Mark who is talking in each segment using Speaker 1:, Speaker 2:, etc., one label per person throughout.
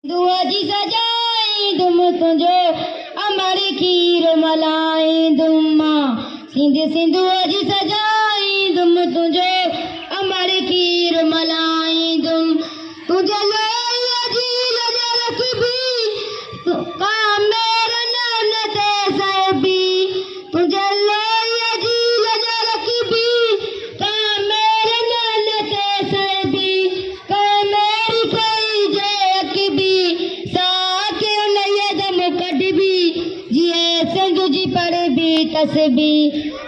Speaker 1: दुआ जी सजाई दुम तुझो अमर खीर मलाई दुम मां सिंध सिंधुआ जी सजाई दुम तुझो अमर खीर मलाई दुम तुझे लोया जी लजा रखबी का मेरा नाम ते साहिबी तुझे लोया जी लजा रखबी का मेरा नाम ते साहिबी का मेरी कोई जे अकबी साके उनये दम कढबी जिए सिंध जी पढ़बी तसबी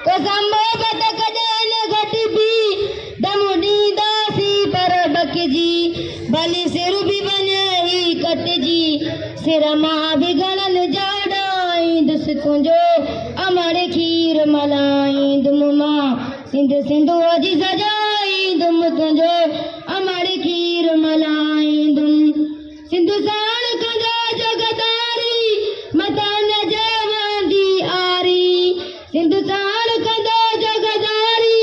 Speaker 1: तो संभवत कदन घटबी दम ॾींदासी पर बकजी भली सिर भी वञे ई कटजी सिर मां भी घणन जाड़ाईंदुसि तुंहिंजो अमर खीर मलाईंदुम मां सिंध सिंधुअ जी सजाईंदुम तुंहिंजो अमर खीर मलाईंदुम सिंधु साण कंदा जगदारी मता न जवंदी आरी सिंधु साण कंदा जगदारी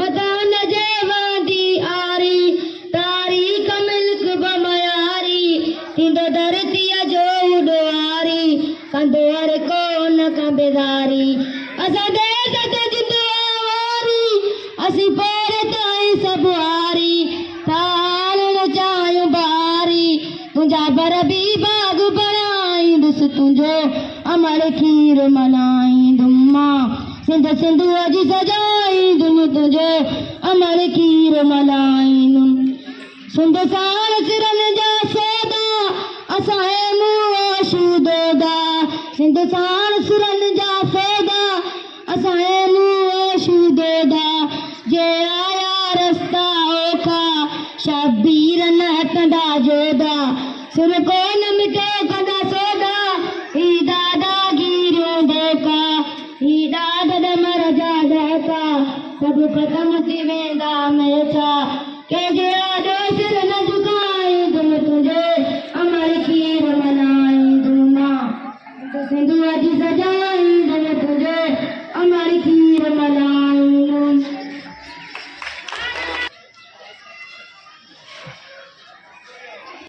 Speaker 1: मता न जवंदी आरी तारीख़ मिल्क बमयारी थींदो धरतीअ जो उॾारी कंदो हर कोन खां बेदारी असां देश ते जिंदो आवारी असीं पेर ताईं सभु हारी थालण चाहियूं बारी तुंहिंजा बर बि बाग बणाईंदुसि तुंहिंजो अमर खीर मलाईंदुमि मां सिंध सिंधुअ जी सजाईंदुमि तुंहिंजो अमर खीर मलाईंदुमि सुंद साण सिरनि जा सौदा असांजे मुंहुं शूदोदा सिंध साण सिरनि जा सौदा असांजे मुंहुं शूदोदा जे आया रस्ता ओखा शबीर न हटंदा जोदा सुर कोन मिटो कंदा सोदा ही दादागिरियूं धोखा ही ॾाढ मर जा धोखा सभु ख़तम थी वेंदा हमेशा कंहिंजे आॾो सिर न